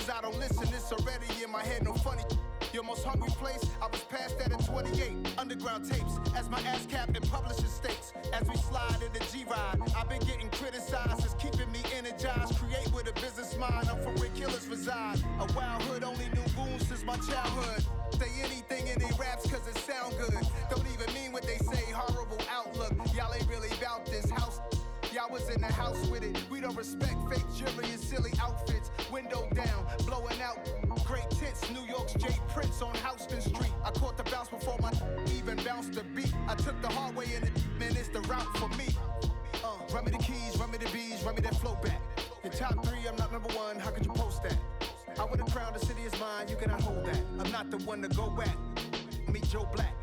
cause I don't listen. It's already in my head, no funny. Your most hungry place, I was past that at 28. Underground tapes, as my ass cap in publishing states. As we slide in the G-Ride, I've been getting criticized. It's keeping me energized. Create with a business mind, I'm from where killers reside. A wild hood, only knew goons since my childhood. Say anything in they raps cause it sound good. Don't even mean what they say, horrible outlook. Y'all ain't really about this house. Y'all was in the house with it. We don't respect fake jewelry and silly outfits. Window down, blowing out. Great tits, New York's J. Prince on Houston Street. I caught the bounce before my even bounced the beat. I took the hard way in it, man, it's the route for me. Run me the keys, run me the bees, run me that flow back. In top 3, I'm not number 1, how could you post that? I would've crowned the city is mine, you cannot hold that. I'm not the one to go back. Meet Joe Black.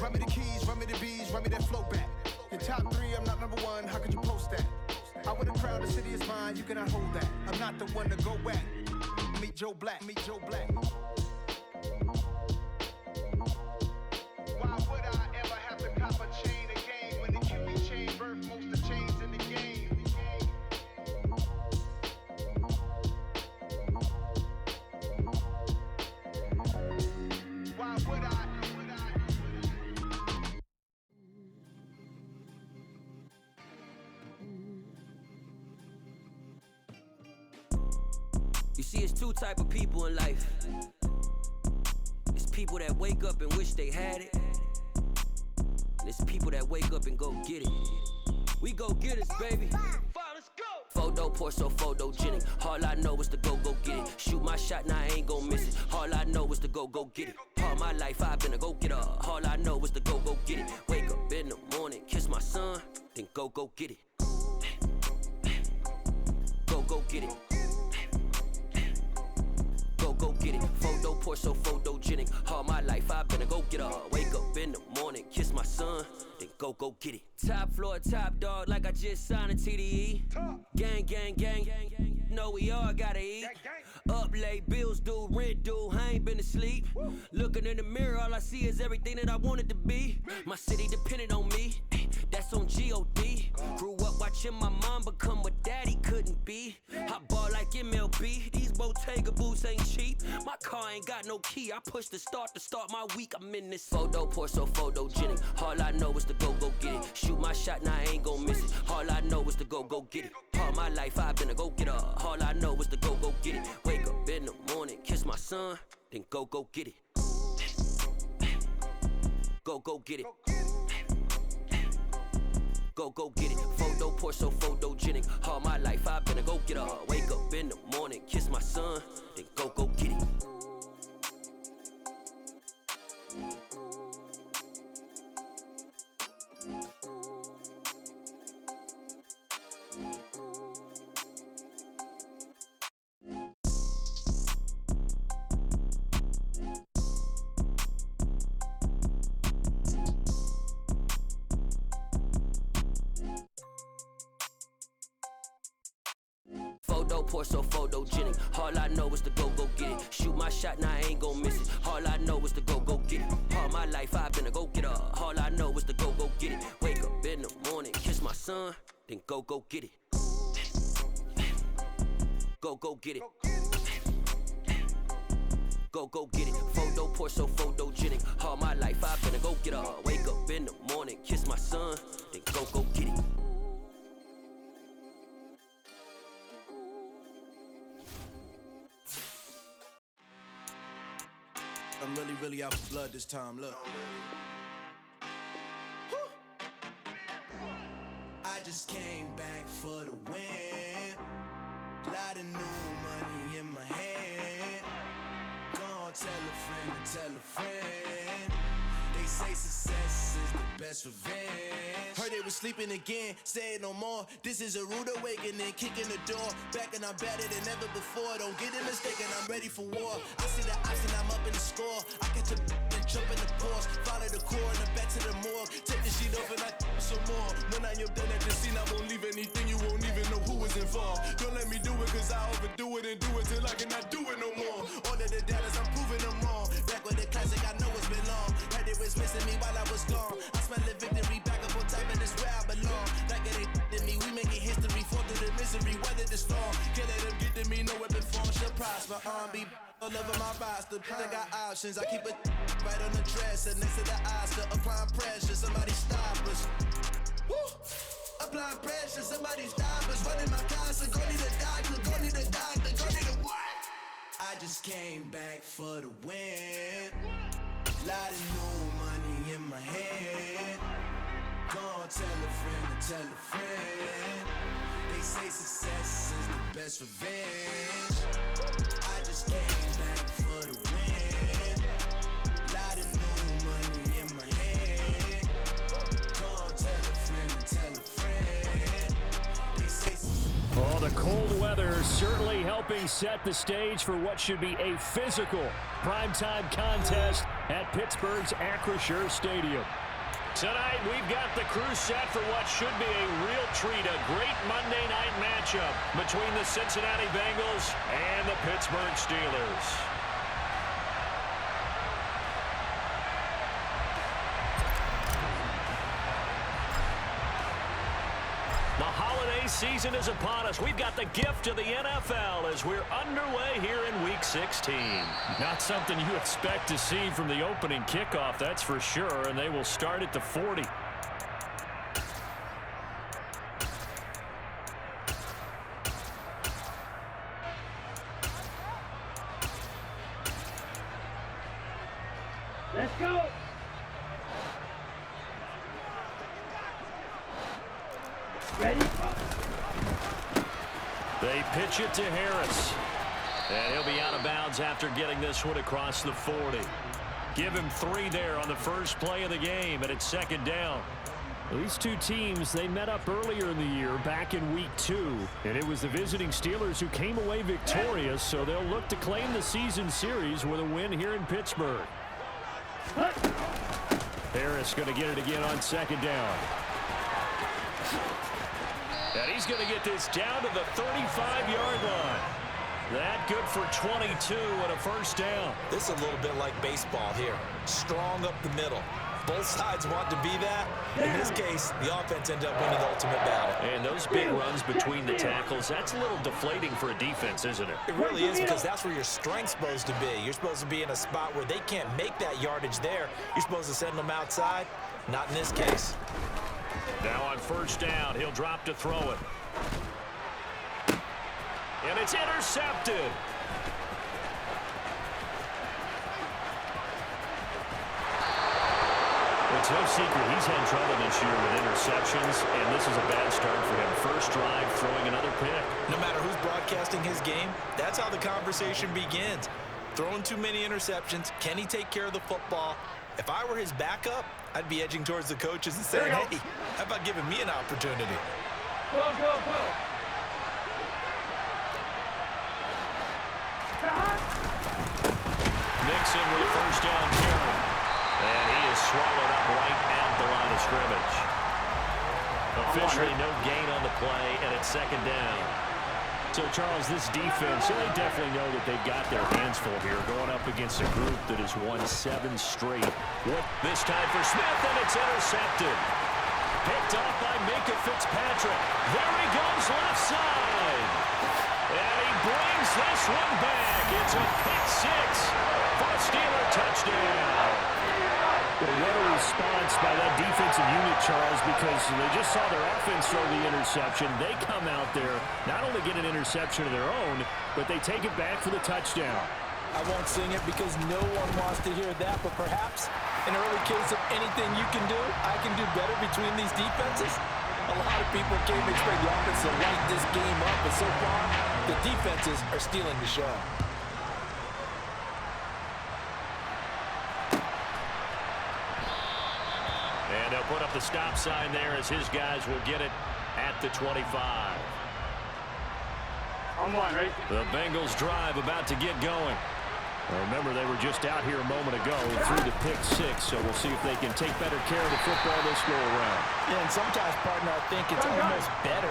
Run me the keys, run me the bees, run me that flow back. In top 3, I'm not number 1, how could you post that? I would've crowned the city is mine, you cannot hold that. I'm not the one to go back. Meet Joe Black, meet Joe Black. Why would I ever have to cop a chain again when the QB chain birthed most of chains in the game? Why would I? You see, it's two type of people in life. It's people that wake up and wish they had it. And it's people that wake up and go get it. We go get it, baby. Let's go. Photo pour so photogenic. All I know is to go get it. Shoot my shot, now I ain't gon' miss it. All I know is to go get it. All my life I've been a go-getter. All I know is to go get it. Wake up in the morning, kiss my son, then go get it. Go get it. Go get it. Photo pour so photogenic. All my life I've been a go-getter. Wake up in the morning, kiss my son, then go get it. Top floor, top dog, like I just signed a TDE. Gang, gang, gang, gang, gang. Know we all gotta eat. Up late, bills due, rent due, I ain't been asleep. Looking in the mirror, all I see is everything that I wanted to be. My city depended on me, that's on G.O.D. Grew up watching my mom become what daddy couldn't be. I ball like MLB, these Bottega boots ain't cheap. My car ain't got no key, I push the start to start my week. I'm in this photo pour so photogenic. All I know is to go get it. Shoot my shot, now I ain't gon' miss it. All I know is to go get it. All my life I've been a go-getter. All I know is to go get it. Wake up in the morning, kiss my son, then go get it. Go get it. Go get it. Photo pour so photogenic. All my life I've been a go-getter. Wake up in the morning, kiss my son, then go get it. Photo pour so photogenic. All I know is to go get it. Shoot my shot, now I ain't gon' miss it. All I know is to go get it. All my life I've been a go-getter. All I know is to go get it. Wake up in the morning, kiss my son, then go get it. Go get it. Go get it. Photo pour so photogenic. All my life I've been a go-getter. Wake up in the morning, kiss my son, then go get it. I'm really out for blood this time, look. I just came back for the win. Lot of new money in my hand. Gonna tell a friend and tell a friend. They say success is the best revenge. Heard they was sleeping again, say it no more. This is a rude awakening, kicking the door. Back and I'm better than ever before. Don't get it mistaken, I'm ready for war. I see the option, I'm up in the score. I catch a and jump in the course. Follow the core and then back to the morgue. Take the sheet off and I some more. When I am done at the scene, I won't leave anything. You won't even know who is involved. Don't let me do it, cause I overdo it and do it till I cannot do it no more. All of the doubters, I'm proving them wrong. Back with the classic, I know it's been long. Heard it was missing me while I was gone. I smell the victory back up on top, and it's where I belong. Like it ain't to me, we making history. Fall through the misery, weather the storm. Can't let them get to me, no weapon form. Shall prosper. R&B all over my roster. I got options. I keep it right on the dresser next to the Oscar. Applying pressure, somebody stop us. Woo! Applying pressure, somebody stop us. Running my concert, go need a doctor, go need a doctor, go need a what? I just came back for the win. Lot of new money in my hand. Gonna tell a friend to tell a friend. They say success is the best revenge. I just came back for the win. Lot of new money in my hand. Gonna tell a friend to tell a friend. They say Oh, the cold weather certainly helping set the stage for what should be a physical primetime contest at Pittsburgh's Acrisure Stadium. Tonight, we've got the crew set for what should be a real treat, a great Monday night matchup between the Cincinnati Bengals and the Pittsburgh Steelers. The holiday season is upon us. We've got the gift of the NFL as we're underway here in Week 16. Not something you expect to see from the opening kickoff, that's for sure, and they will start at the 40. Let's go! Ready? They pitch it to Harris. And he'll be out of bounds after getting this one across the 40. Give him 3 there on the first play of the game, and it's second down. These two teams, they met up earlier in the year, back in Week 2. And it was the visiting Steelers who came away victorious, so they'll look to claim the season series with a win here in Pittsburgh. Harris going to get it again on second down. And he's going to get this down to the 35-yard line. That good for 22 and a first down. This is a little bit like baseball here. Strong up the middle. Both sides want to be that. In this case, the offense ended up winning the ultimate battle. And those big runs between the tackles, that's a little deflating for a defense, isn't it? It really is, because that's where your strength's supposed to be. You're supposed to be in a spot where they can't make that yardage there. You're supposed to send them outside. Not in this case. Now on first down, he'll drop to throw it. And it's intercepted. It's no secret he's had trouble this year with interceptions, and this is a bad start for him. First drive, throwing another pick. No matter who's broadcasting his game, that's how the conversation begins. Throwing too many interceptions. Can he take care of the football? If I were his backup, I'd be edging towards the coaches and saying, hey, how about giving me an opportunity? Go, go, go! Nixon with a first down carry. And he is swallowed up right at the line of scrimmage. Officially no gain on the play, and it's second down. So, Charles, this defense, they definitely know that they've got their hands full here, going up against a group that has won 7 straight. This time for Smith, and it's intercepted. Picked up by Minka Fitzpatrick. There he goes, left side. And he brings this one back. It's a pick 6 for a Steeler touchdown. Well, what a response by that defensive unit, Charles, because they just saw their offense throw the interception. They come out there, not only get an interception of their own, but they take it back for the touchdown. I won't sing it because no one wants to hear that, but perhaps an early case of anything you can do, I can do better between these defenses. A lot of people came to expect the offense to light this game up, but so far, the defenses are stealing the show. And they'll put up the stop sign there as his guys will get it at the 25. On one, right? The Bengals drive about to get going. Well, remember, they were just out here a moment ago and threw the pick 6, so we'll see if they can take better care of the football this go around. Yeah, and sometimes, partner, I think it's almost better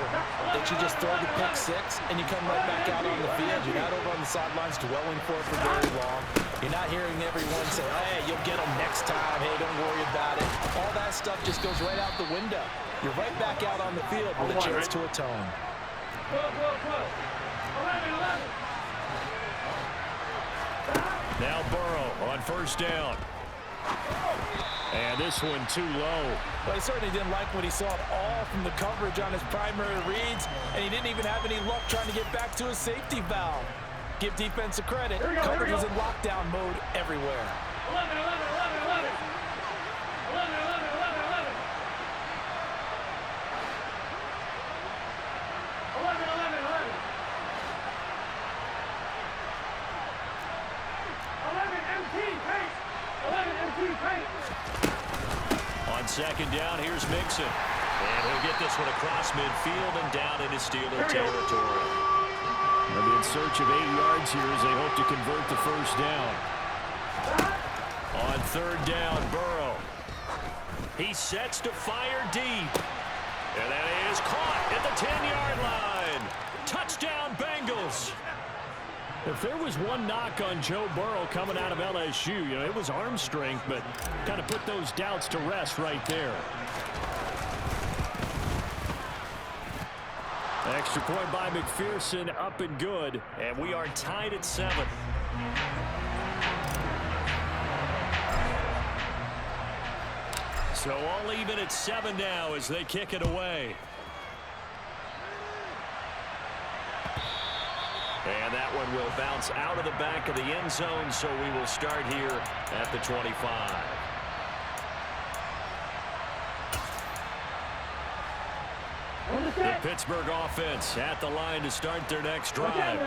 that you just throw the pick 6 and you come right back out on the field. You're not over on the sidelines dwelling for it for very long. You're not hearing everyone say, hey, you'll get them next time. Hey, don't worry about it. All that stuff just goes right out the window. You're right back out on the field with a chance to atone. Go, go, go! 11, 11! Now Burrow on first down. And this one too low. Well, he certainly didn't like what he saw at all from the coverage on his primary reads, and he didn't even have any luck trying to get back to his safety valve. Give defense a credit. Coverage was in lockdown mode everywhere. 11, 11, 11, 11. 11, 11, 11, 11. 11, 11, 11. 11 MT paint. 11 MT paint. On second down, here's Mixon. And he'll get this one across midfield and down into Steeler territory. They'll be in search of 8 yards here as they hope to convert the first down. On third down, Burrow. He sets to fire deep. And that is caught at the 10-yard line. Touchdown, Bengals. If there was one knock on Joe Burrow coming out of LSU, it was arm strength, but kind of put those doubts to rest right there. Extra point by McPherson, up and good, and we are tied at 7. So all even at 7 now as they kick it away. And that one will bounce out of the back of the end zone, so we will start here at the 25. The Pittsburgh offense at the line to start their next drive.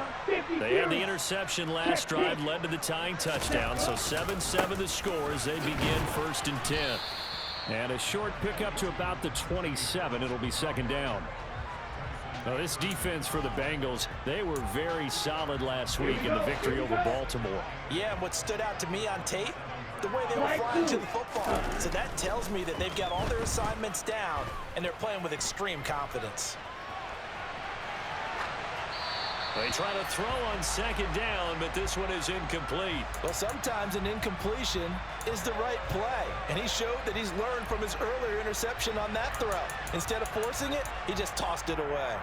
They had the interception last drive, led to the tying touchdown, so 7-7 the score as they begin 1st and 10. And a short pickup to about the 27. It'll be second down. Now, this defense for the Bengals, they were very solid last week in the victory over Baltimore. Yeah, and what stood out to me on tape, the way they were flying to the football. So that tells me that they've got all their assignments down, and they're playing with extreme confidence. They try to throw on second down, but this one is incomplete. Well, sometimes an incompletion is the right play, and he showed that he's learned from his earlier interception on that throw. Instead of forcing it, he just tossed it away.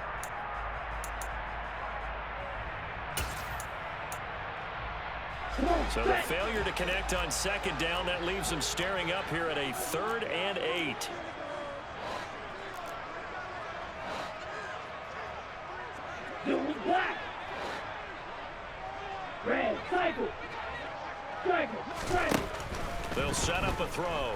So the failure to connect on second down, that leaves them staring up here at a 3rd and 8. Black. Red. Cycle. Cycle. Cycle. They'll set up a throw.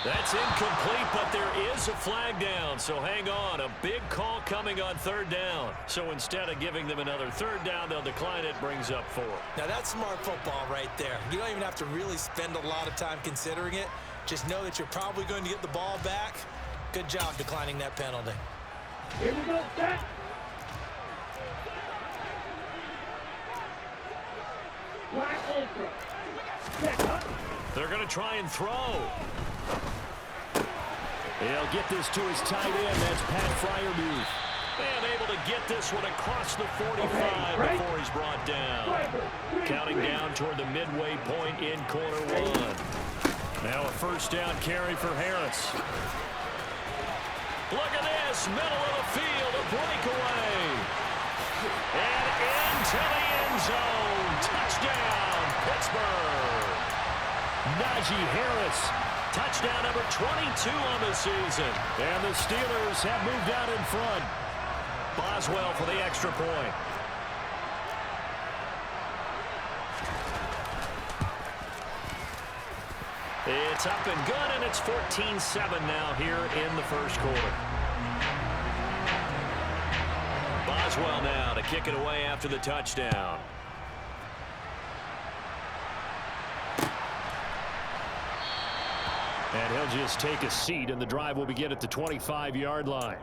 That's incomplete, but there is a flag down, so hang on. A big call coming on 3rd down. So instead of giving them another 3rd down, they'll decline it, brings up 4. Now that's smart football right there. You don't even have to really spend a lot of time considering it. Just know that you're probably going to get the ball back. Good job declining that penalty. Here we go, set. Black ultra. Set up. They're going to try and throw. He'll get this to his tight end. That's Pat Freiermuth. And able to get this one across the 45 before he's brought down. Counting down toward the midway point in quarter 1. Now a first down carry for Harris. Look at this, middle of the field, a breakaway. And into the end zone. Touchdown, Pittsburgh. Najee Harris, touchdown number 22 on the season. And the Steelers have moved out in front. Boswell for the extra point. It's up and good, and it's 14-7 now here in the first quarter. Boswell now to kick it away after the touchdown. And he'll just take a seat, and the drive will begin at the 25-yard line.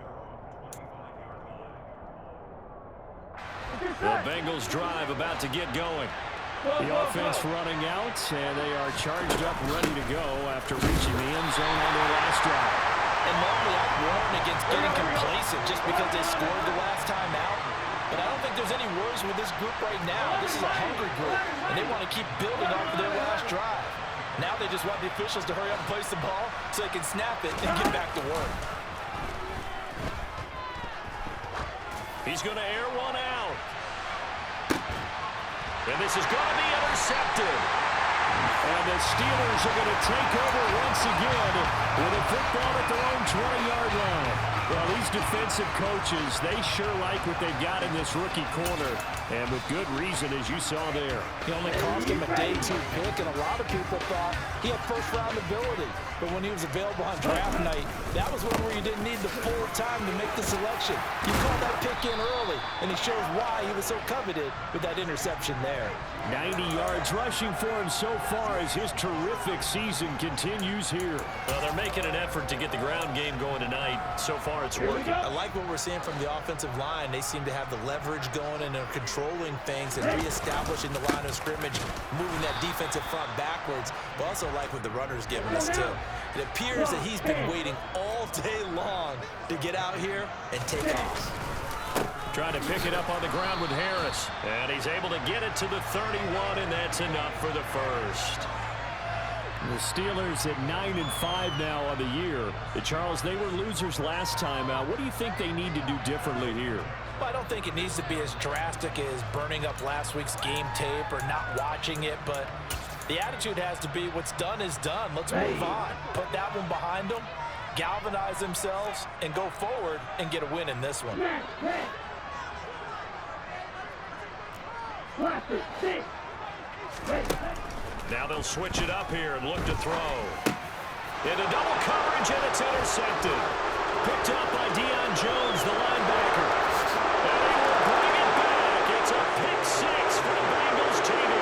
The Bengals drive about to get going. The offense running out, and they are charged up, ready to go after reaching the end zone on their last drive. And normally I'd warn against getting complacent just because they scored the last time out. But I don't think there's any worries with this group right now. This is a hungry group, and they want to keep building off of their last drive. Now they just want the officials to hurry up and place the ball so they can snap it and get back to work. He's going to air one out. And this is going to be intercepted. And the Steelers are going to take over once again with a football at their own 20-yard line. Well, these defensive coaches, they sure like what they've got in this rookie corner. And with good reason, as you saw there. He only cost him a day 2 pick, and a lot of people thought he had first-round ability. But when he was available on draft night, that was one where you didn't need the full time to make the selection. You called that pick in early, and he shows why he was so coveted with that interception there. 90 yards rushing for him so far as his terrific season continues here. Well, they're making an effort to get the ground game going tonight. So far, it's working. I like what we're seeing from the offensive line. They seem to have the leverage going, and they're controlling things and reestablishing the line of scrimmage, moving that defensive front backwards. But also like what the runner's giving us, too. It appears that he's been waiting all day long to get out here and take off. Trying to pick it up on the ground with Harris. And he's able to get it to the 31, and that's enough for the first. The Steelers at 9-5 now on the year. Charles, they were losers last time out. What do you think they need to do differently here? Well, I don't think it needs to be as drastic as burning up last week's game tape or not watching it, but the attitude has to be what's done is done. Let's move on. Put that one behind them, galvanize themselves, and go forward and get a win in this one. Now they'll switch it up here and look to throw. Into double coverage, and it's intercepted. Picked up by Deion Jones, the linebacker. And he will bring it back. It's a pick six for the Bengals TD.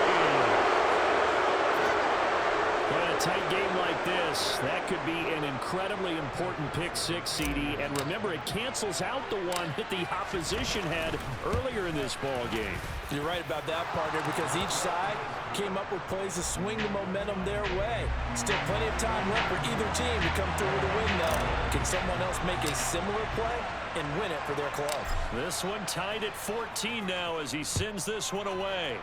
In a tight game like this, that could be an incredibly important pick six, CD. And remember, it cancels out the one that the opposition had earlier in this ball game. You're right about that, partner, because each side came up with plays to swing the momentum their way. Still plenty of time left for either team to come through with a win, though. Can someone else make a similar play and win it for their club? This one tied at 14 now as he sends this one away.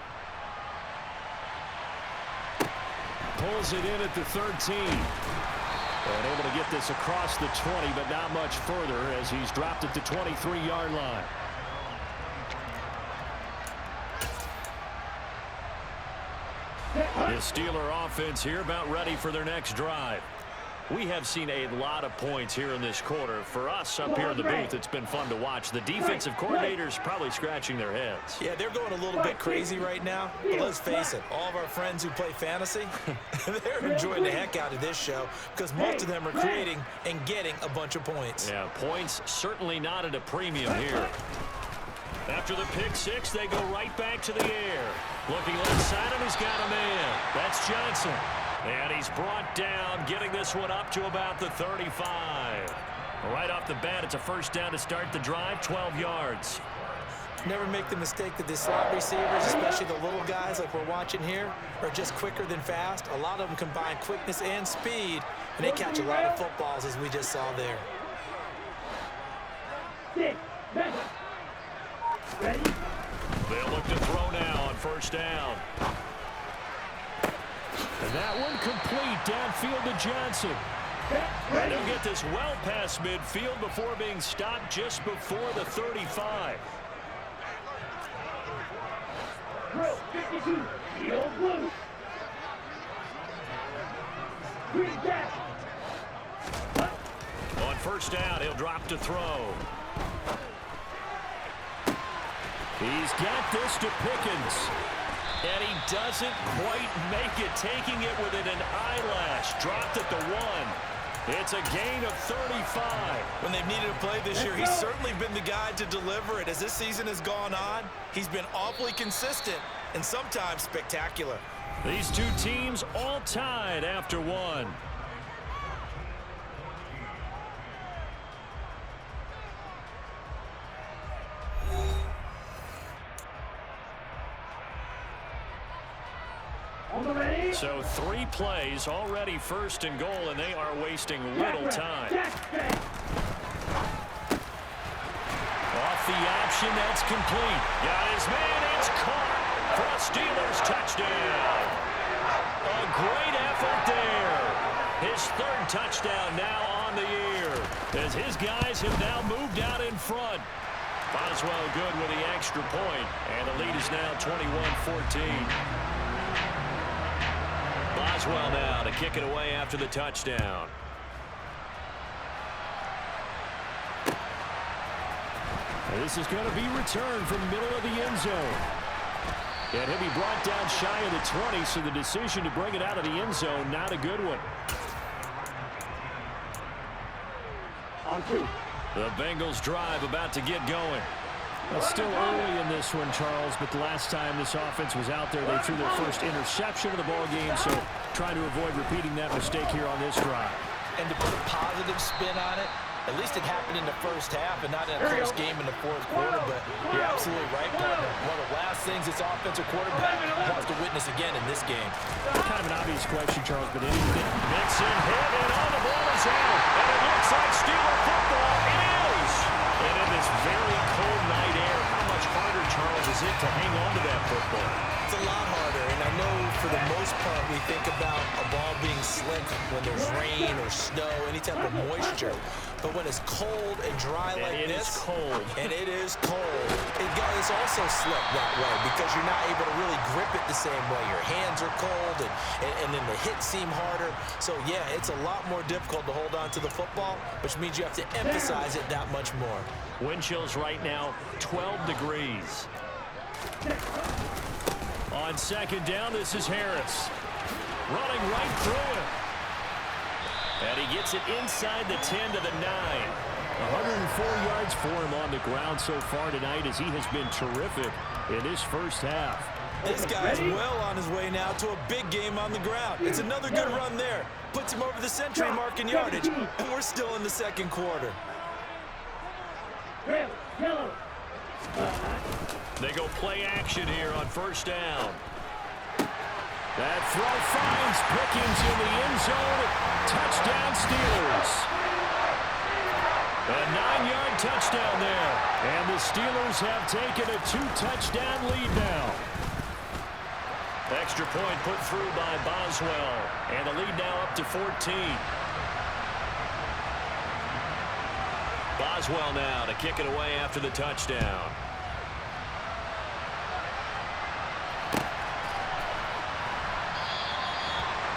Pulls it in at the 13. And able to get this across the 20, but not much further as he's dropped at the 23-yard line. The Steeler offense here about ready for their next drive. We have seen a lot of points here in this quarter. For us up here in the booth, it's been fun to watch. The defensive coordinators probably scratching their heads. Yeah, they're going a little bit crazy right now. But let's face it, all of our friends who play fantasy, they're enjoying the heck out of this show because most of them are creating and getting a bunch of points. Yeah, points certainly not at a premium here. After the pick six, they go right back to the air. Looking left side, and he's got a man. That's Johnson. And he's brought down, getting this one up to about the 35. Right off the bat, it's a first down to start the drive, 12 yards. Never make the mistake that the slot receivers, especially the little guys like we're watching here, are just quicker than fast. A lot of them combine quickness and speed, and they catch a lot of footballs, as we just saw there. They'll look to throw now on first down. And that one complete downfield to Johnson. And they'll get this well past midfield before being stopped just before the 35. Drill 52, Steel Blue. Green Jack. On first down, he'll drop to throw. He's got this to Pickens. And he doesn't quite make it, taking it within an eyelash. Dropped at the 1. It's a gain of 35. When they've needed a play this year, he's certainly been the guy to deliver it. As this season has gone on, he's been awfully consistent and sometimes spectacular. These two teams all tied after one. So 3 plays already first and goal, and they are wasting little time. Off the option, that's complete. Got his man, it's caught for a Steelers touchdown. A great effort there. His 3rd touchdown now on the year, as his guys have now moved out in front. Boswell good with the extra point, and the lead is now 21-14. Boswell now to kick it away after the touchdown. And this is going to be returned from middle of the end zone. And he'll be brought down shy of the 20, so the decision to bring it out of the end zone, not a good one. On 2. The Bengals drive about to get going. Well, still early in this one, Charles, but the last time this offense was out there, they threw their first interception of the ball game, so trying to avoid repeating that mistake here on this drive. And to put a positive spin on it, at least it happened in the first half and not in a close game in the fourth quarter, but you're absolutely right, partner. One of the last things this offensive quarterback wants to witness again in this game. Kind of an obvious question, Charles, but anything. Mixon hit, and all the ball is out. And it looks like Steeler football. It is! And in this very cold night air, how much harder, Charles, is it to hang on to that football? It's a lot harder, and I know for the most part we think about a ball being slick when there's rain or snow, any type of moisture. But when it's cold and dry like this, it's cold. And it is cold, it's also slick that way because you're not able to really grip it the same way. Your hands are cold, and then the hits seem harder. So, yeah, it's a lot more difficult to hold on to the football, which means you have to emphasize it that much more. Wind chills right now, 12 degrees. On second down, this is Harris. Running right through it. And he gets it inside the 10 to the 9. 104 yards for him on the ground so far tonight as he has been terrific in his first half. This guy's well on his way now to a big game on the ground. It's another good run there. Puts him over the century mark in yardage, and we're still in the second quarter. They go play action here on first down. That throw finds Pickens in the end zone. Touchdown Steelers. A 9-yard touchdown there. And the Steelers have taken a 2-touchdown lead now. Extra point put through by Boswell. And the lead now up to 14. Boswell now to kick it away after the touchdown.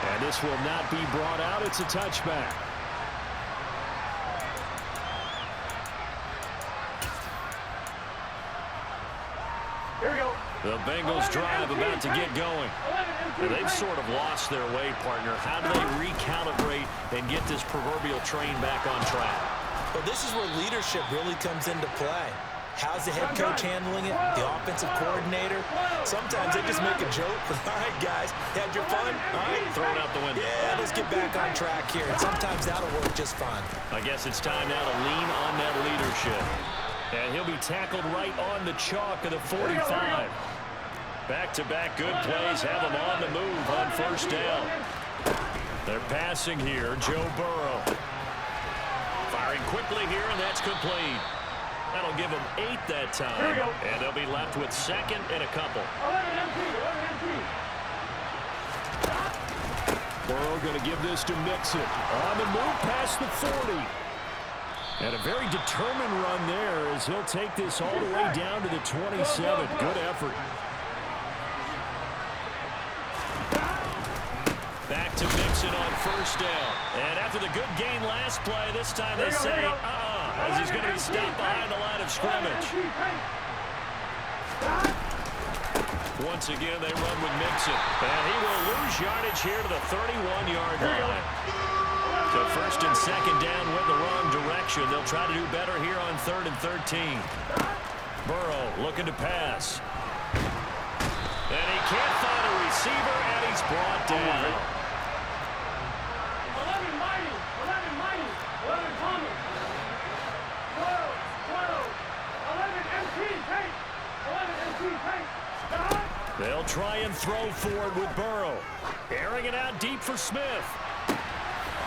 And this will not be brought out. It's a touchback. Here we go. The Bengals drive about to get going. And they've sort of lost their way, partner. How do they recalibrate and get this proverbial train back on track? Well, this is where leadership really comes into play. How's the head coach handling it? The offensive coordinator? Sometimes they just make a joke. All right, guys, had your fun? All right, Throw it out the window. Yeah, let's get back on track here. And sometimes that'll work just fine. I guess it's time now to lean on that leadership. And he'll be tackled right on the chalk of the 45. Back-to-back good plays have him on the move on first down. They're passing here, Joe Burrow. Firing quickly here, and that's complete. That'll give them 8 that time, and they'll be left with second and a couple. Burrow going to give this to Mixon. On the move past the 40. And a very determined run there as he'll take this all the way down to the 27. Good effort. Back to Mixon on first down. And after the good gain last play, this time they say, as he's going to be stopped behind the line of scrimmage. Once again, they run with Mixon. And he will lose yardage here to the 31-yard line. So first and second down went the wrong direction. They'll try to do better here on 3rd and 13. Burrow looking to pass. And he can't find a receiver, and he's brought down. 11 Mighty, 11 Mighty, 11 Thomas, 12, 11 MC Tank, 11 MC Tank. They'll try and throw forward with Burrow. Airing it out deep for Smith.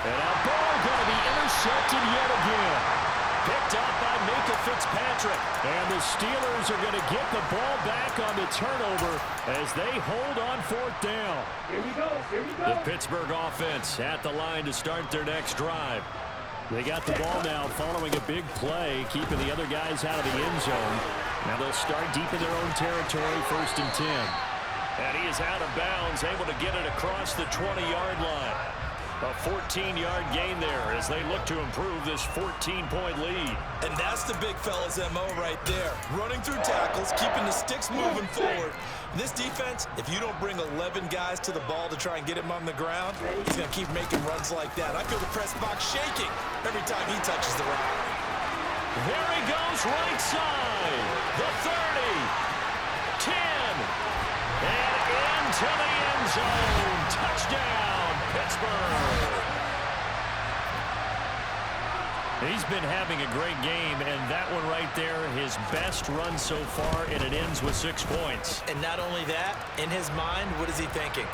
And now Burrow going to be intercepted yet again. Picked up by Minkah Fitzpatrick. And the Steelers are going to get the ball back on the turnover as they hold on 4th down. Here we go, here we go. The Pittsburgh offense at the line to start their next drive. They got the ball now following a big play, keeping the other guys out of the end zone. Now they'll start deep in their own territory, 1st and 10. And he is out of bounds, able to get it across the 20-yard line. A 14-yard gain there as they look to improve this 14-point lead. And that's the big fella's MO right there. Running through tackles, keeping the sticks moving forward. This defense, if you don't bring 11 guys to the ball to try and get him on the ground, he's going to keep making runs like that. I feel the press box shaking every time he touches the rock. There he goes, right side. The 30, 10, and into the end zone. Touchdown, Pittsburgh. He's been having a great game, and that one right there, his best run so far, and it ends with 6 points. And not only that, in his mind, what is he thinking?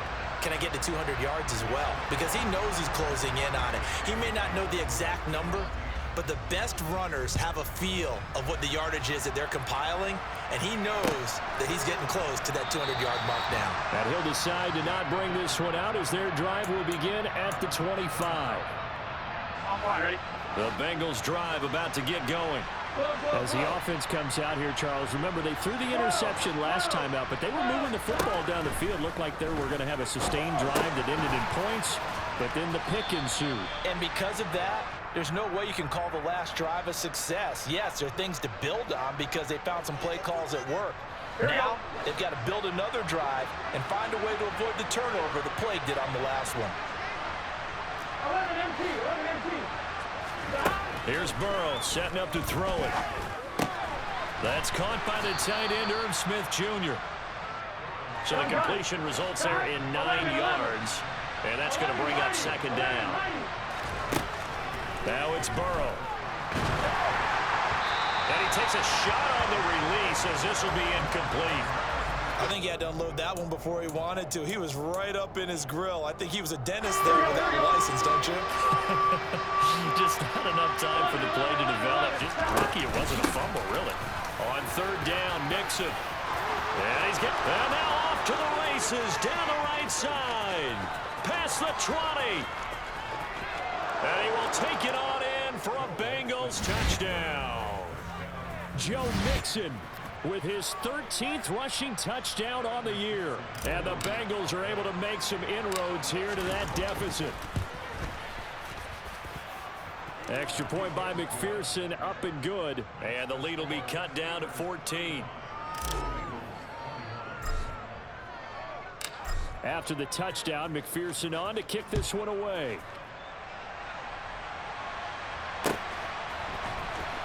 Can I get to 200 yards as well? Because he knows he's closing in on it. He may not know the exact number, but the best runners have a feel of what the yardage is that they're compiling, and he knows that he's getting close to that 200-yard mark now. And he'll decide to not bring this one out as their drive will begin at the 25. Ready? The Bengals drive about to get going. As the offense comes out here, Charles, remember they threw the interception last time out, but they were moving the football down the field. Looked like they were going to have a sustained drive that ended in points, but then the pick ensued. And because of that, there's no way you can call the last drive a success. Yes, there are things to build on because they found some play calls at work. Now, they've got to build another drive and find a way to avoid the turnover the Plague did on the last one. 11 MT. Here's Burrow setting up to throw it. That's caught by the tight end, Irv Smith Jr. So the completion results there in 9 yards, and that's going to bring up 2nd down. Now it's Burrow. And he takes a shot on the release as this will be incomplete. I think he had to unload that one before he wanted to. He was right up in his grill. I think he was a dentist there without a license, don't you? Just not enough time for the play to develop. Just lucky it wasn't a fumble, really. On 3rd down, Mixon. And and now off to the races down the right side. Past the 20. And he will take it on in for a Bengals touchdown. Joe Mixon with his 13th rushing touchdown on the year. And the Bengals are able to make some inroads here to that deficit. Extra point by McPherson, up and good. And the lead will be cut down to 14. After the touchdown, McPherson on to kick this one away.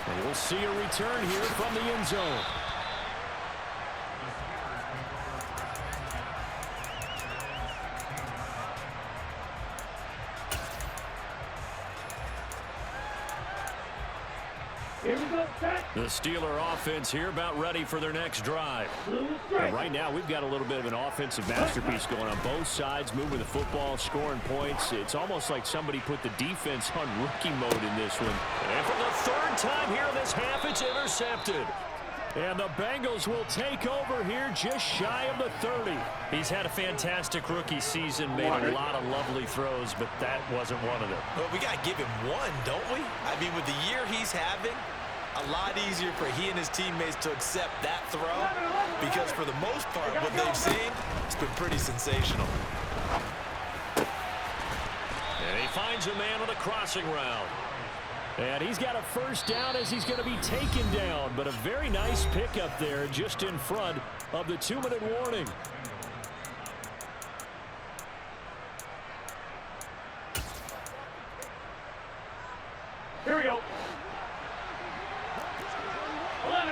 And we'll see a return here from the end zone. The Steeler offense here about ready for their next drive. And right now we've got a little bit of an offensive masterpiece going on both sides, moving the football, scoring points. It's almost like somebody put the defense on rookie mode in this one. And for the 3rd time here this half, it's intercepted. And the Bengals will take over here just shy of the 30. He's had a fantastic rookie season, made a lot of lovely throws, but that wasn't one of them. Well, we got to give him one, don't we? I mean, with the year he's having, a lot easier for he and his teammates to accept that throw because for the most part, what they've seen, it's been pretty sensational. And he finds a man on a crossing route. And he's got a 1st down as he's going to be taken down, but a very nice pickup there just in front of the 2-minute warning. Here we go. 11.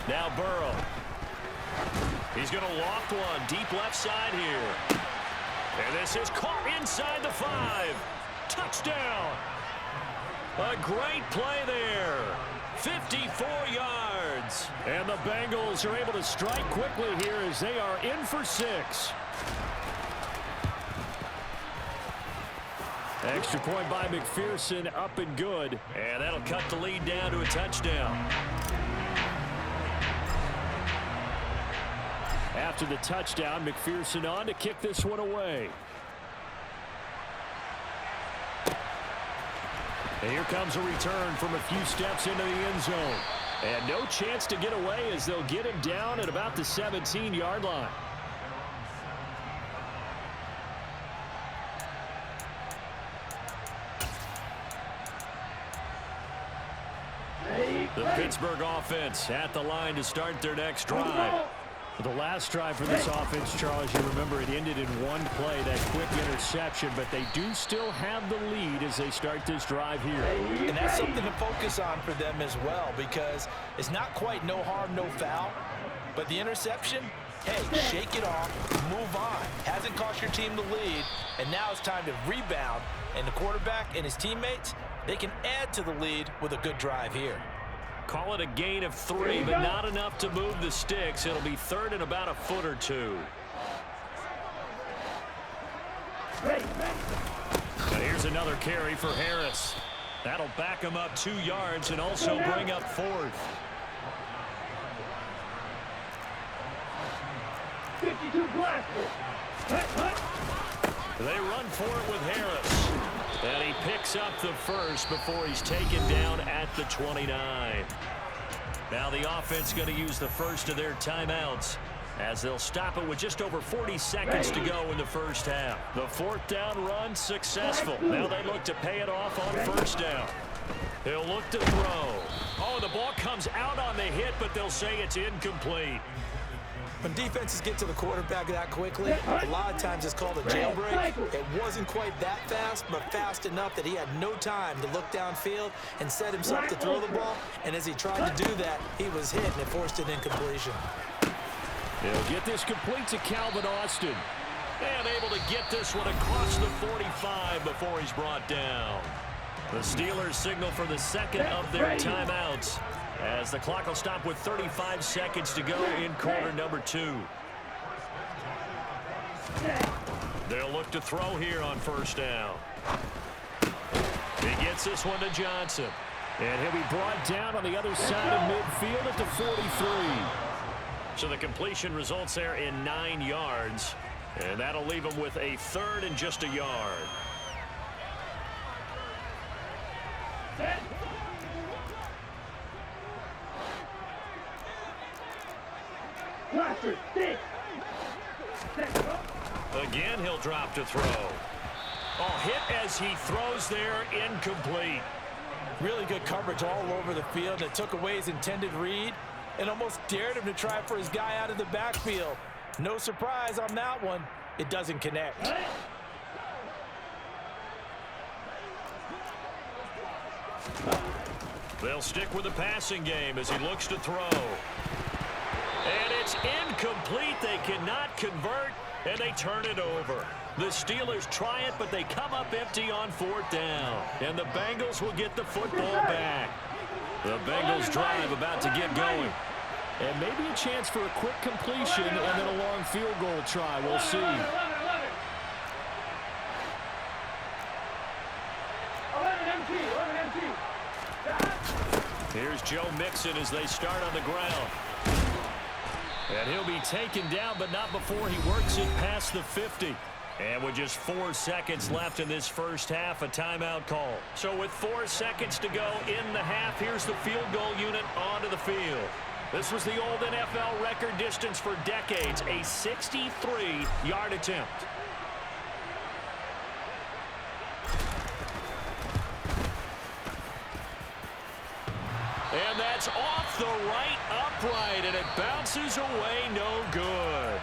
Now Burrow. He's going to loft one deep left side here. And this is caught inside the 5. Touchdown. A great play there. 54 yards. And the Bengals are able to strike quickly here as they are in for 6. Extra point by McPherson, up and good. And that'll cut the lead down to a touchdown. After the touchdown, McPherson on to kick this one away. And here comes a return from a few steps into the end zone. And no chance to get away as they'll get him down at about the 17-yard line. The Pittsburgh offense at the line to start their next drive. The last drive for this offense, Charles, you remember it ended in one play, that quick interception, but they do still have the lead as they start this drive here. And that's something to focus on for them as well, because it's not quite no harm, no foul, but the interception, hey, shake it off, move on. Hasn't cost your team the lead, and now it's time to rebound, and the quarterback and his teammates, they can add to the lead with a good drive here. Call it a gain of 3, but not enough to move the sticks. It'll be third and about a foot or two. And here's another carry for Harris. That'll back him up 2 yards and also bring up 4th. 52 blasters. They run for it with Harris. And he picks up the first before he's taken down at the 29. Now the offense going to use the first of their timeouts as they'll stop it with just over 40 seconds to go in the first half. The 4th down run successful. Now they look to pay it off on first down. He'll look to throw. Oh, the ball comes out on the hit, but they'll say it's incomplete. When defenses get to the quarterback that quickly, a lot of times it's called a jailbreak. It wasn't quite that fast, but fast enough that he had no time to look downfield and set himself to throw the ball. And as he tried to do that, he was hit, and it forced an incompletion. He'll get this complete to Calvin Austin. And able to get this one across the 45 before he's brought down. The Steelers signal for the second of their timeouts, as the clock will stop with 35 seconds to go in quarter number 2. They'll look to throw here on first down. He gets this one to Johnson. And he'll be brought down on the other side of midfield at the 43. So the completion results there in 9 yards. And that'll leave him with a third and just a yard. Again, he'll drop to throw. Oh, hit as he throws there, incomplete. Really good coverage all over the field. It took away his intended read and almost dared him to try for his guy out of the backfield. No surprise on that one. It doesn't connect. They'll stick with the passing game as he looks to throw. And it's incomplete. They cannot convert, and they turn it over. The Steelers try it, but they come up empty on 4th down. And the Bengals will get the football back. The Bengals drive about to get going. And maybe a chance for a quick completion and then a long field goal try. We'll see. 11 MT. Here's Joe Mixon as they start on the ground. And he'll be taken down, but not before he works it past the 50. And with just 4 seconds left in this first half, a timeout call. So with 4 seconds to go in the half, here's the field goal unit onto the field. This was the old NFL record distance for decades, a 63-yard attempt. And that's off the right upright, and it bounces away, no good.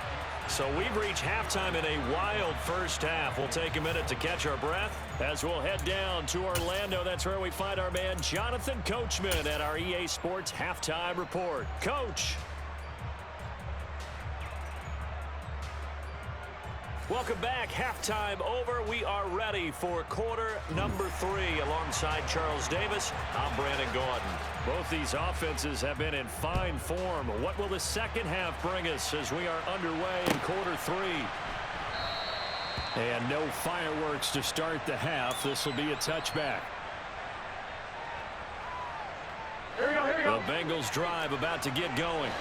So we've reached halftime in a wild first half. We'll take a minute to catch our breath as we'll head down to Orlando. That's where we find our man Jonathan Coachman at our EA Sports Halftime Report. Coach. Welcome back. Halftime over. We are ready for quarter number 3. Alongside Charles Davis, I'm Brandon Gordon. Both these offenses have been in fine form. What will the second half bring us as we are underway in quarter 3? And no fireworks to start the half. This will be a touchback. Here we go. The Bengals drive about to get going.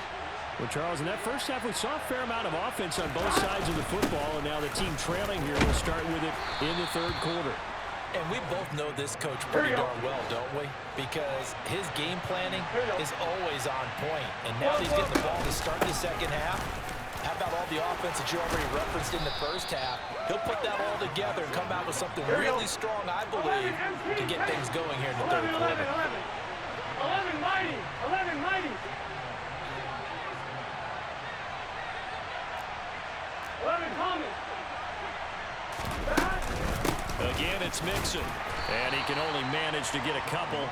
Well, Charles, in that first half, we saw a fair amount of offense on both sides of the football, and now the team trailing here will start with it in the third quarter. And we both know this coach pretty darn well, don't we? Because his game planning is always on point. And now that he's getting the ball to start the second half, how about all the offense that you already referenced in the first half? He'll put that all together and come out with something really strong, I believe, to get things going here in the third quarter. 11 mighty. 11 mighty. 11 Thomas. Again, it's Mixon. And he can only manage to get a couple.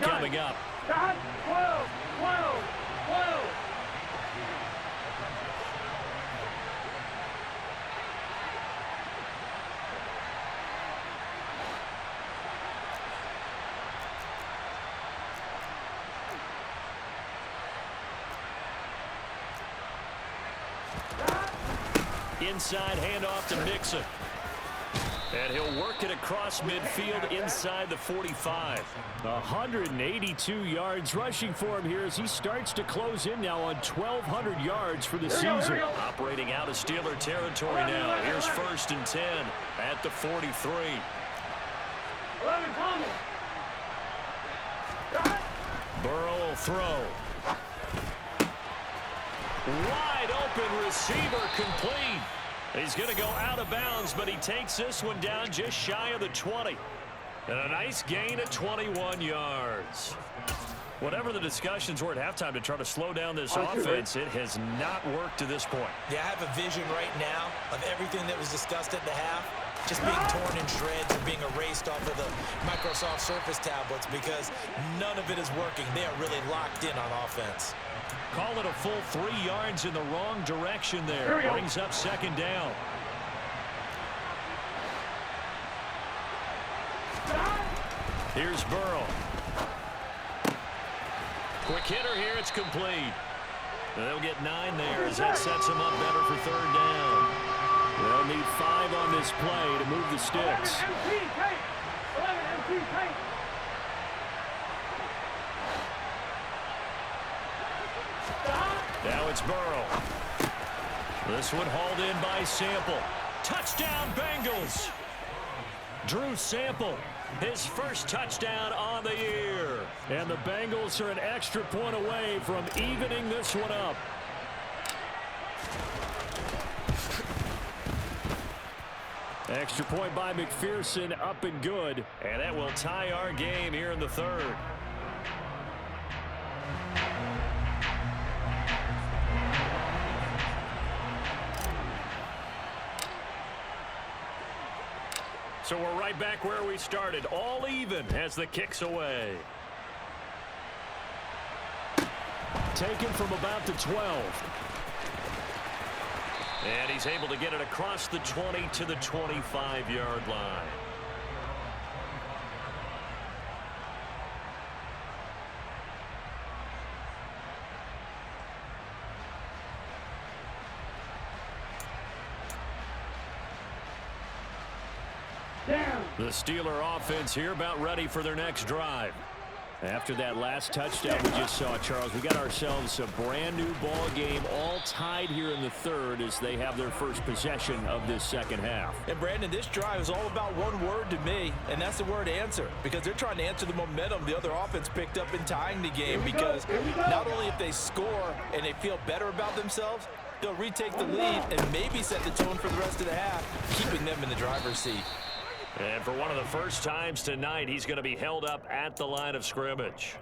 Coming up. 12, 12, 12. Inside handoff to Mixon. And he'll work it across midfield inside the 45. 182 yards rushing for him here as he starts to close in now on 1,200 yards for the season. Operating out of Steeler territory now. Here's 1st and 10 at the 43. 11 Thomas. Burrow will throw. Wide open receiver complete. He's going to go out of bounds, but he takes this one down just shy of the 20. And a nice gain of 21 yards. Whatever the discussions were at halftime to try to slow down this offense, it has not worked to this point. Yeah, I have a vision right now of everything that was discussed at the half just being torn in shreds and being erased off of the Microsoft Surface tablets because none of it is working. They are really locked in on offense. Call it a full 3 yards in the wrong direction there. Brings up 2nd down. Here's Burrow. Quick hitter here. It's complete. They'll get 9 there as that sets them up better for 3rd down. They'll need 5 on this play to move the sticks. 11 MP Tate. Now it's Burrow. This one hauled in by Sample. Touchdown, Bengals! Drew Sample, his first touchdown on the year. And the Bengals are an extra point away from evening this one up. Extra point by McPherson, up and good. And that will tie our game here in the 3rd. So we're right back where we started, all even as the kick's away. Taken from about the 12. And he's able to get it across the 20 to the 25-yard line. The Steeler offense here about ready for their next drive. After that last touchdown we just saw, Charles, we got ourselves a brand new ball game, all tied here in the 3rd as they have their first possession of this second half. And Brandon, this drive is all about one word to me, and that's the word answer, because they're trying to answer the momentum the other offense picked up in tying the game, because not only if they score and they feel better about themselves, they'll retake the lead and maybe set the tone for the rest of the half, keeping them in the driver's seat. And for one of the first times tonight, he's going to be held up at the line of scrimmage.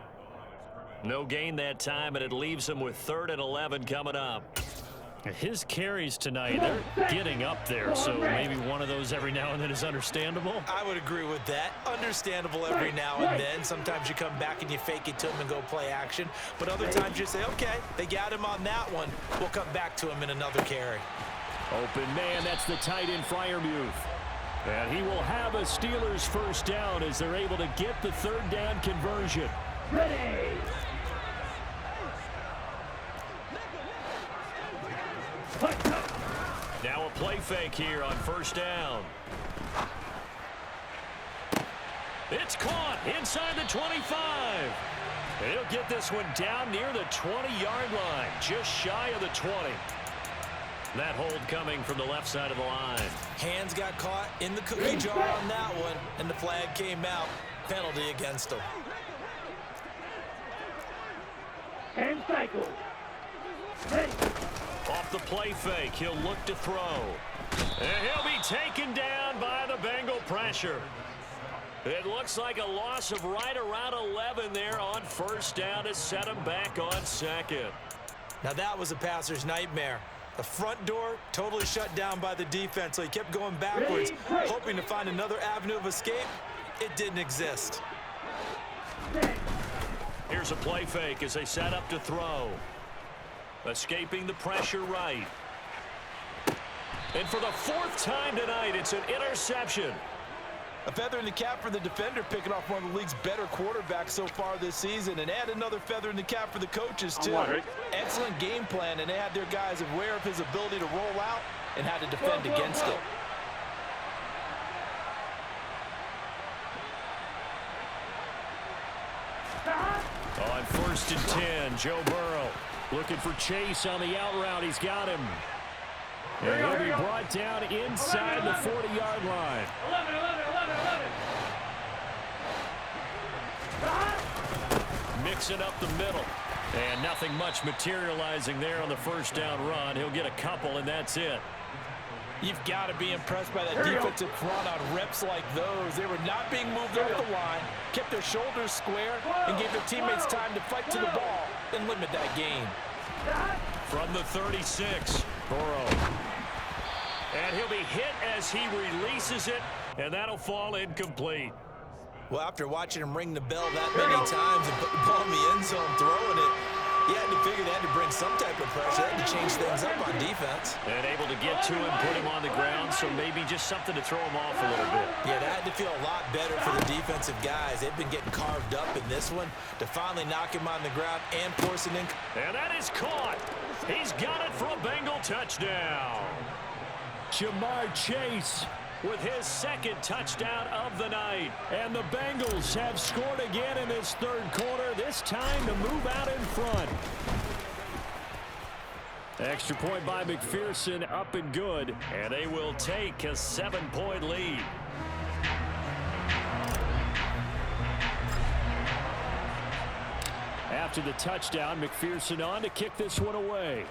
No gain that time, and it leaves him with 3rd and 11 coming up. His carries tonight, they're getting up there, so maybe one of those every now and then is understandable. I would agree with that. Understandable every now and then. Sometimes you come back and you fake it to him and go play action. But other times you say, okay, they got him on that one. We'll come back to him in another carry. Open man, that's the tight end Freiermuth. And he will have a Steelers first down as they're able to get the 3rd down conversion. Ready. fake here on first down. It's caught inside the 25. And he'll get this one down near the 20-yard line, just shy of the 20. That hold coming from the left side of the line. Hands got caught in the cookie jar on that one, and the flag came out. Penalty against him. And cycle. Ready. Off the play fake, he'll look to throw. And he'll be taken down by the Bengal pressure. It looks like a loss of right around 11 there on first down to set him back on second. Now that was a passer's nightmare. The front door totally shut down by the defense, so he kept going backwards, hoping to find another avenue of escape. It didn't exist. Here's a play fake as they set up to throw. Escaping the pressure right. And for the fourth time tonight, it's an interception. A feather in the cap for the defender, picking off one of the league's better quarterbacks so far this season, and add another feather in the cap for the coaches, too. Excellent game plan, and they had their guys aware of his ability to roll out and how to defend against it. On first and 10, Joe Burrow looking for Chase on the out route. He's got him. And he'll be brought down inside the 40-yard line. 11. Mixing up the middle. And nothing much materializing there on the first down run. He'll get a couple, and that's it. You've got to be impressed by that defensive front on reps like those. They were not being moved off the line, kept their shoulders square, and gave their teammates time to fight to the ball and limit that gain. From the 36, Burrow. And he'll be hit as he releases it, and that'll fall incomplete. Well, after watching him ring the bell that many times and put the ball in the end zone throwing it, you had to figure they had to bring some type of pressure. They had to change things up on defense. And able to get to him, put him on the ground, so maybe just something to throw him off a little bit. Yeah, that had to feel a lot better for the defensive guys. They've been getting carved up in this one to finally knock him on the ground and force an And that is caught. He's got it for a Bengal touchdown. Jamar Chase with his second touchdown of the night. And the Bengals have scored again in this third quarter, this time to move out in front. Extra point by McPherson, up and good, and they will take a 7-point lead. After the touchdown, McPherson on to kick this one away.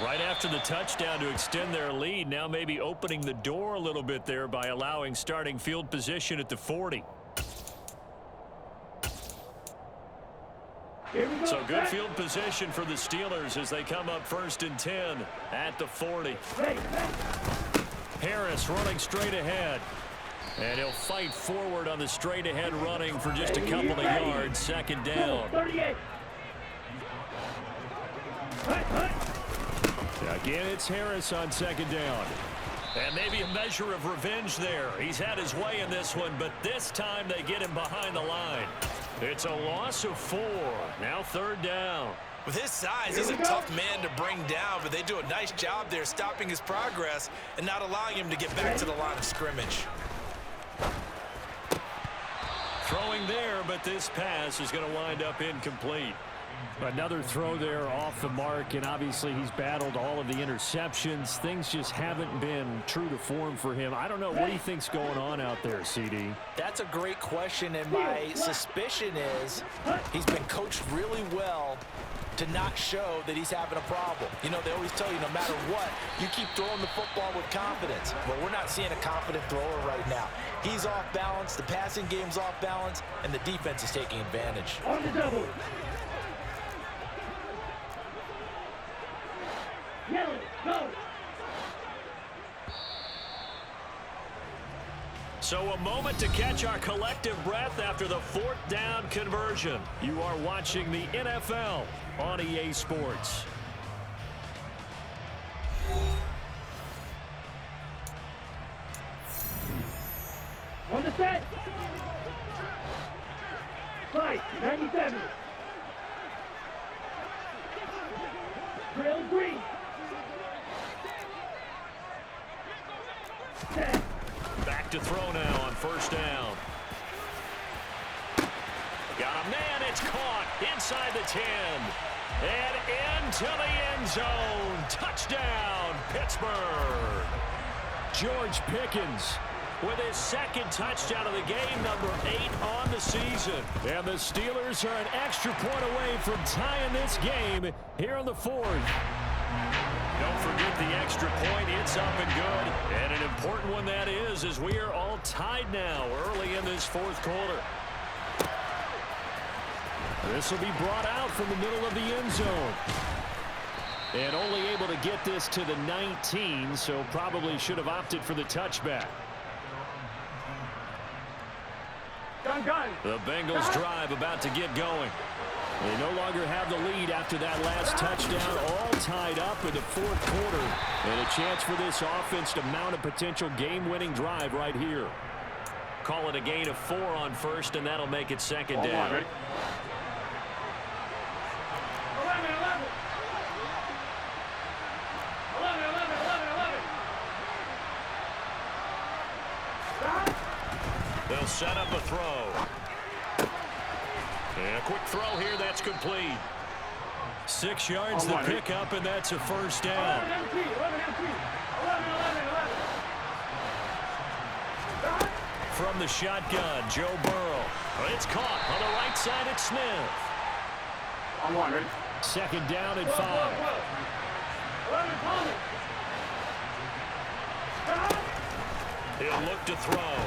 Right after the touchdown to extend their lead, now maybe opening the door a little bit there by allowing starting field position at the 40. So good field position for the Steelers as they come up first and 10 at the 40. Harris running straight ahead. And he'll fight forward on the straight ahead running for just a couple of yards. Second down. Again, it's Harris on second down. And maybe a measure of revenge there. He's had his way in this one, but this time they get him behind the line. It's a loss of 4. Now third down. With his size, he's a tough man to bring down, but they do a nice job there stopping his progress and not allowing him to get back to the line of scrimmage. Throwing there, but this pass is going to wind up incomplete. Another throw there off the mark, and obviously he's battled all of the interceptions. Things just haven't been true to form for him. I don't know. What do you think's going on out there, CD? That's a great question, and my suspicion is he's been coached really well to not show that he's having a problem. You know, they always tell you no matter what, you keep throwing the football with confidence. Well, we're not seeing a confident thrower right now. He's off balance, the passing game's off balance, and the defense is taking advantage. On the double. Yellow, go. So a moment to catch our collective breath after the fourth down conversion. You are watching the NFL on EA Sports. On the set. Fight, 97. Drill green. Back to throw now on first down. Got a man, it's caught inside the 10. And into the end zone. Touchdown, Pittsburgh. George Pickens with his second touchdown of the game, number 8 on the season. And the Steelers are an extra point away from tying this game here in the 4th. Don't forget the extra point. It's up and good. And an important one that is, as we are all tied now early in this 4th quarter. This will be brought out from the middle of the end zone. And only able to get this to the 19, so probably should have opted for the touchback. The Bengals drive about to get going. They no longer have the lead after that last touchdown, all tied up in the 4th quarter. And a chance for this offense to mount a potential game-winning drive right here. Call it a gain of 4 on first, and that'll make it second down. They'll set up a throw. And a quick throw here, that's complete. 6 yards to pick up, and that's a first down. From the shotgun, Joe Burrow. It's caught on the right side at Smith. Second down and 5. He'll look to throw.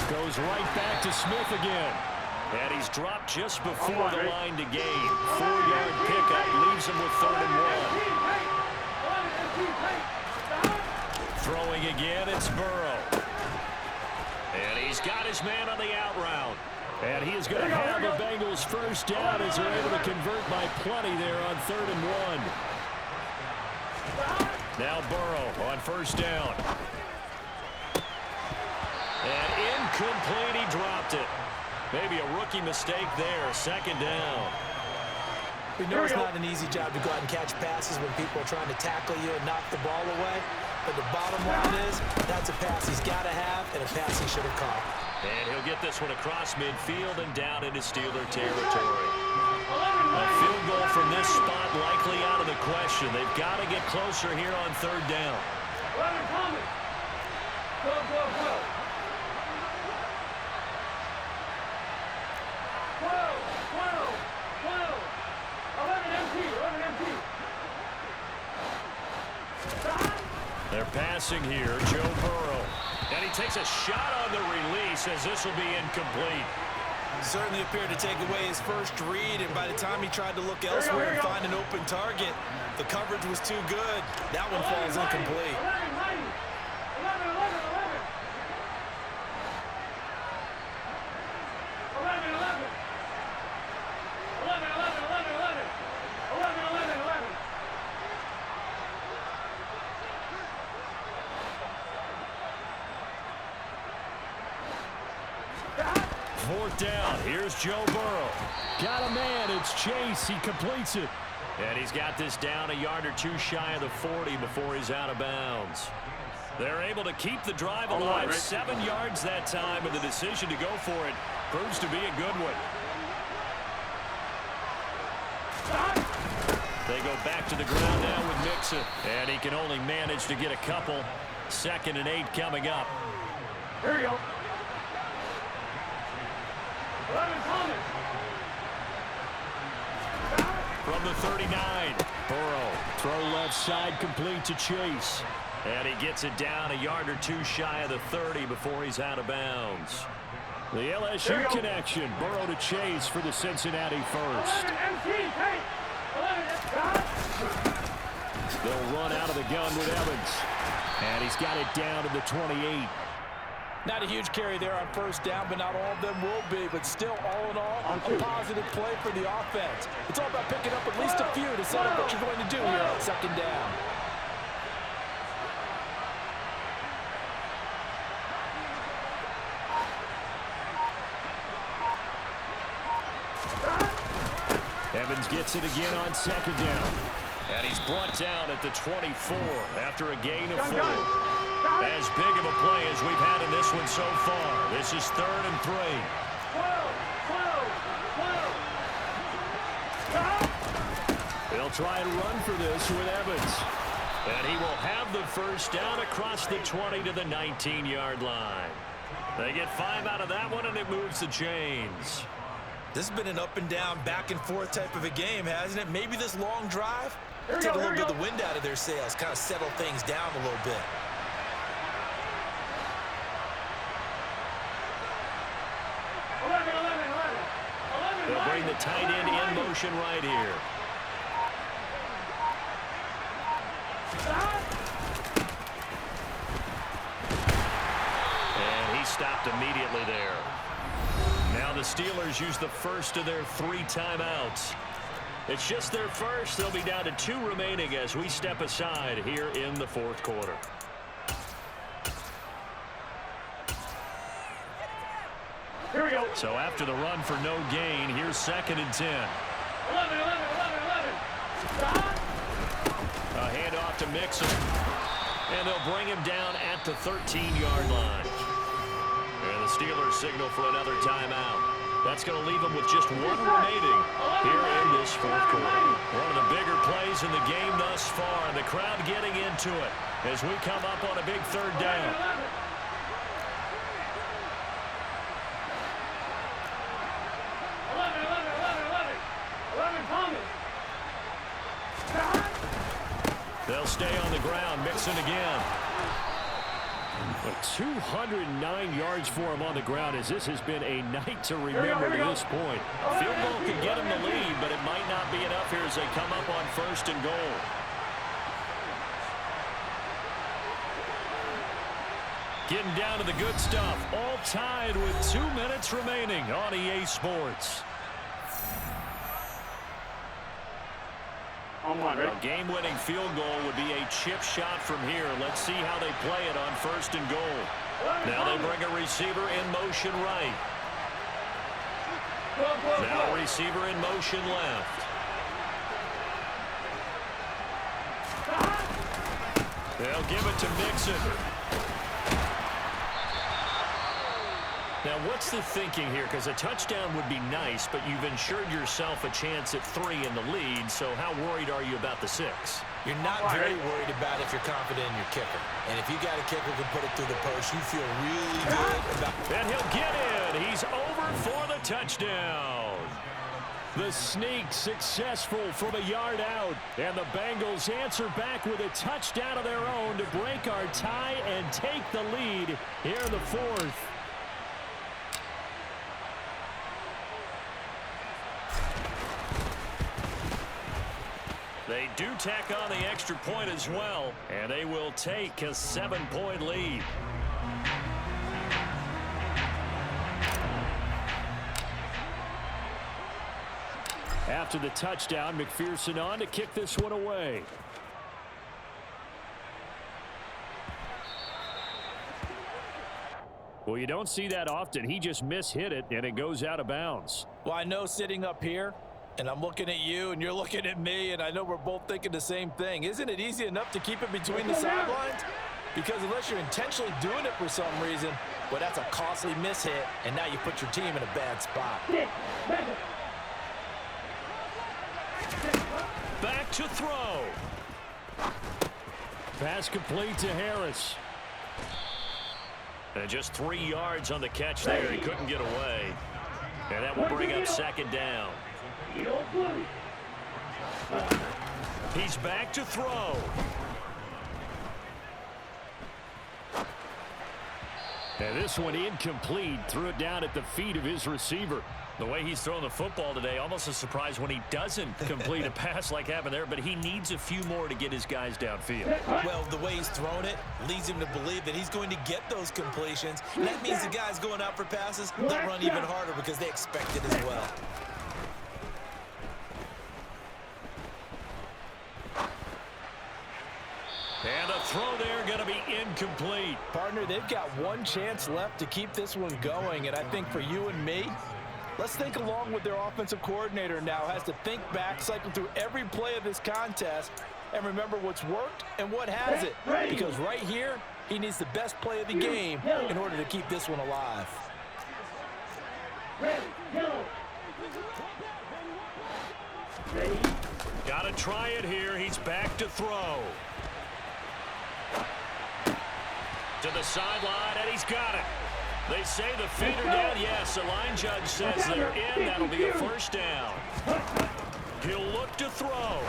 Goes right back to Smith again. And he's dropped just before the line to gain. 4-yard pickup leaves him with 3rd and 1. Throwing again, it's Burrow. And he's got his man on the out route. And he is going to have the Bengals first down as they're able to convert by plenty there on 3rd and 1. Now Burrow on first down. And incomplete, he dropped it. Maybe a rookie mistake there, second down. We know it's not an easy job to go out and catch passes when people are trying to tackle you and knock the ball away. But the bottom line is, that's a pass he's got to have and a pass he should have caught. And he'll get this one across midfield and down into Steeler territory. A field goal from this spot likely out of the question. They've got to get closer here on 3rd down. They're passing here, Joe Burrow. And he takes a shot on the release as this will be incomplete. Certainly appeared to take away his first read, and by the time he tried to look elsewhere and find an open target, the coverage was too good. That one falls incomplete. Down. Here's Joe Burrow. Got a man. It's Chase. He completes it. And he's got this down a yard or 2 shy of the 40 before he's out of bounds. They're able to keep the drive alive. 7 yards that time, and the decision to go for it proves to be a good one. They go back to the ground now with Mixon. And he can only manage to get a couple. 2nd and 8 coming up. Here we go. From the 39, Burrow. Throw left side complete to Chase. And he gets it down a yard or 2 shy of the 30 before he's out of bounds. The LSU connection. Burrow to Chase for the Cincinnati first. They'll run out of the gun with Evans. And he's got it down to the 28. Not a huge carry there on first down, but not all of them will be. But still, all in all, a positive play for the offense. It's all about picking up at least a few to set up what you're going to do here on 2nd down. Evans gets it again on 2nd down. And he's brought down at the 24 after a gain of 4. As big of a play as we've had in this one so far. This is 3rd and 3. They'll try and run for this with Evans. And he will have the first down across the 20 to the 19-yard line. They get 5 out of that one, and it moves the chains. This has been an up and down, back and forth type of a game, hasn't it? Maybe this long drive take a little bit of the wind out of their sails, kind of settle things down a little bit. They'll bring the tight end in motion right here. And he stopped immediately there. Now the Steelers use the first of their 3 timeouts. It's just their first. They'll be down to 2 remaining as we step aside here in the 4th quarter. Here we go. So after the run for no gain, here's 2nd and 10. 11. A handoff to Mixon. And they'll bring him down at the 13-yard line. And the Steelers signal for another timeout. That's going to leave them with just 1 remaining here in this 4th quarter. One of the bigger plays in the game thus far, and the crowd getting into it as we come up on a big 3rd down. They'll stay on the ground. Mixon again. But 209 yards for him on the ground as this has been a night to remember to this point. Field goal could get him the lead, but it might not be enough here as they come up on 1st and goal. Getting down to the good stuff. All tied with 2 minutes remaining on EA Sports. A game-winning field goal would be a chip shot from here. Let's see how they play it on 1st and goal. Now they bring a receiver in motion right. Now a receiver in motion left. They'll give it to Mixon. Now, what's the thinking here? Because a touchdown would be nice, but you've ensured yourself a chance at 3 in the lead, so how worried are you about the 6? You're not very worried about if you're confident in your kicker. And if you got a kicker who can put it through the post, you feel really good about it. And he'll get in. He's over for the touchdown. The sneak successful from a yard out. And the Bengals answer back with a touchdown of their own to break our tie and take the lead here in the 4th. They do tack on the extra point as well, and they will take a 7-point lead. After the touchdown, McPherson on to kick this one away. Well, you don't see that often. He just mishit it, and it goes out of bounds. Well, I know sitting up here, and I'm looking at you, and you're looking at me, and I know we're both thinking the same thing. Isn't it easy enough to keep it between the sidelines? Because unless you're intentionally doing it for some reason, well, that's a costly mishit, and now you put your team in a bad spot. Back to throw. Pass complete to Harris. And just 3 yards on the catch there. He couldn't get away. And that will bring up 2nd down. He's back to throw. And this one incomplete. Threw it down at the feet of his receiver. The way he's throwing the football today, almost a surprise when he doesn't complete a pass like happened there, but he needs a few more to get his guys downfield. Well, the way he's thrown it leads him to believe that he's going to get those completions. And that means the guys going out for passes, they'll run even harder because they expect it as well. And a throw there going to be incomplete. Partner, they've got 1 chance left to keep this one going, and I think for you and me, let's think along with their offensive coordinator now has to think back, cycle through every play of this contest, and remember what's worked and what hasn't. Because right here, he needs the best play of the game in order to keep this one alive. Got to try it here. He's back to throw. To the sideline, and he's got it. They say the feet are down. Yes, the line judge says they're in. That'll be a first down. He'll look to throw.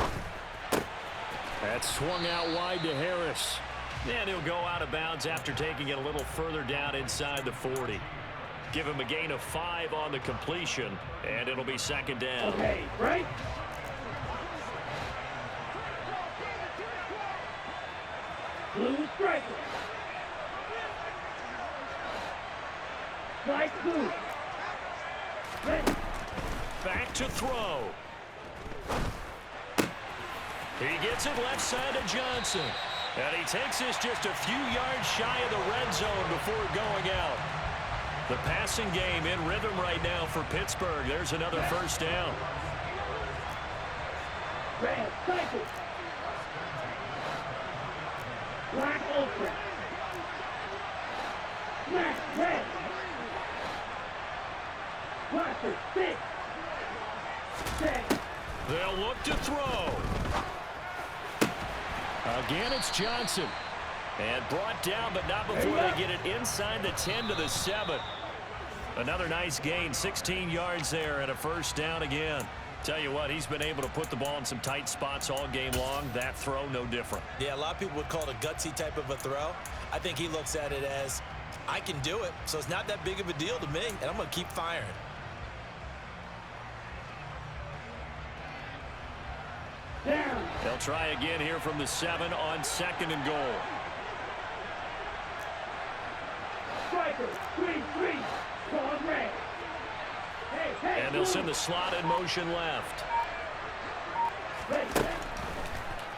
That's swung out wide to Harris. And he'll go out of bounds after taking it a little further down inside the 40. Give him a gain of 5 on the completion, and it'll be second down. Okay, right? Blue striker. Strike blue. Ready. Back to throw. He gets it left side to Johnson. And he takes this just a few yards shy of the red zone before going out. The passing game in rhythm right now for Pittsburgh. There's another first down. Red cycle. Black ultra. Black red. Watcher 6. 6. They'll look to throw. Again, it's Johnson. And brought down, but not before they get it inside the 10 to the 7. Another nice gain, 16 yards there and a first down again. Tell you what, he's been able to put the ball in some tight spots all game long. That throw, no different. Yeah, a lot of people would call it a gutsy type of a throw. I think he looks at it as, I can do it, so it's not that big of a deal to me, and I'm going to keep firing. Down. They'll try again here from the 7 on second and goal. Striker 3-3. Call red. Hey, And they'll send the slot in motion left. Ready.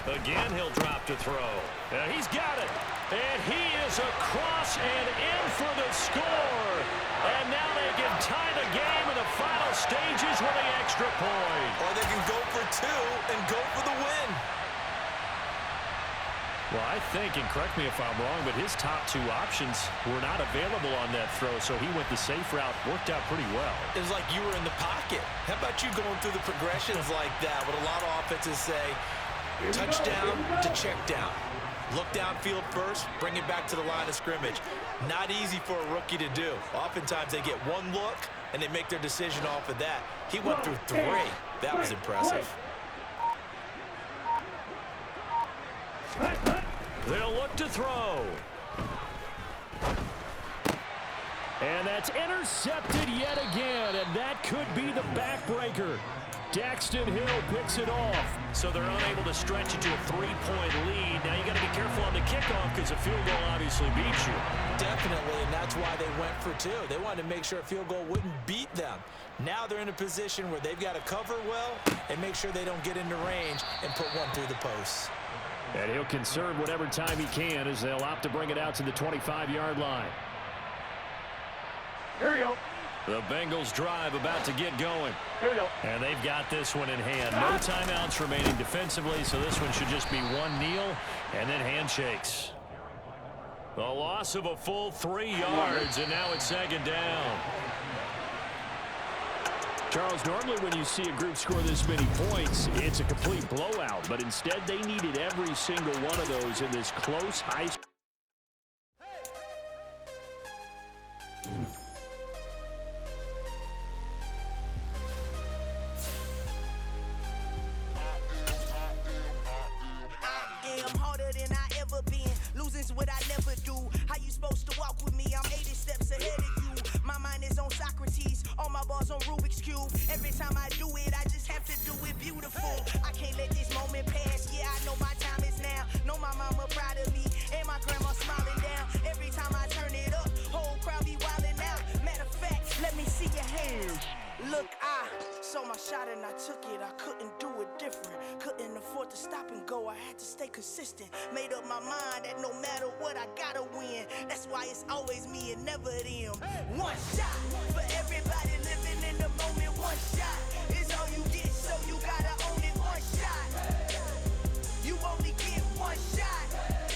Again, he'll drop to throw. And he's got it. And he is across and in for the score. And now they can tie the game in the final stages with the extra point. Or they can go for 2 and go for the win. Well, I think, and correct me if I'm wrong, but his top 2 options were not available on that throw, so he went the safe route, worked out pretty well. It was like you were in the pocket. How about you going through the progressions like that? What a lot of offenses say, touchdown to check down. Look downfield first, bring it back to the line of scrimmage. Not easy for a rookie to do. Oftentimes they get one look, and they make their decision off of that. He went through 3. That was impressive. They'll look to throw. And that's intercepted yet again, and that could be the backbreaker. Daxton Hill picks it off. So they're unable to stretch it to a 3-point lead. Now you got to be careful on the kickoff because a field goal obviously beats you. Definitely, and that's why they went for 2. They wanted to make sure a field goal wouldn't beat them. Now they're in a position where they've got to cover well and make sure they don't get into range and put one through the posts. And he'll conserve whatever time he can as they'll opt to bring it out to the 25-yard line. Here we go. The Bengals drive about to get going. Here we go. And they've got this one in hand. No timeouts remaining defensively, so this one should just be one kneel and then handshakes. A loss of a full 3 yards, and now it's second down. Charles, normally when you see a group score this many points, it's a complete blowout. But instead, they needed every single one of those in this close, high. What I never do. How you supposed to walk with me? I'm 80 steps ahead of you. My mind is on Socrates, all my bars on Rubik's Cube. Every time I do it, I just have to do it beautiful. I can't let this moment pass. Yeah, I know my time is now. Know my mama proud of me, and my grandma smiling down. Every time I turn it up, whole crowd be wilding out. Matter of fact, let me see your hands. Look, I saw my shot and I took it. I couldn't do it different. Couldn't afford to stop and go. I had to stay consistent. Made up my mind that no matter what, I gotta win. That's why it's always me and never them. One shot for everybody living in the moment. One shot.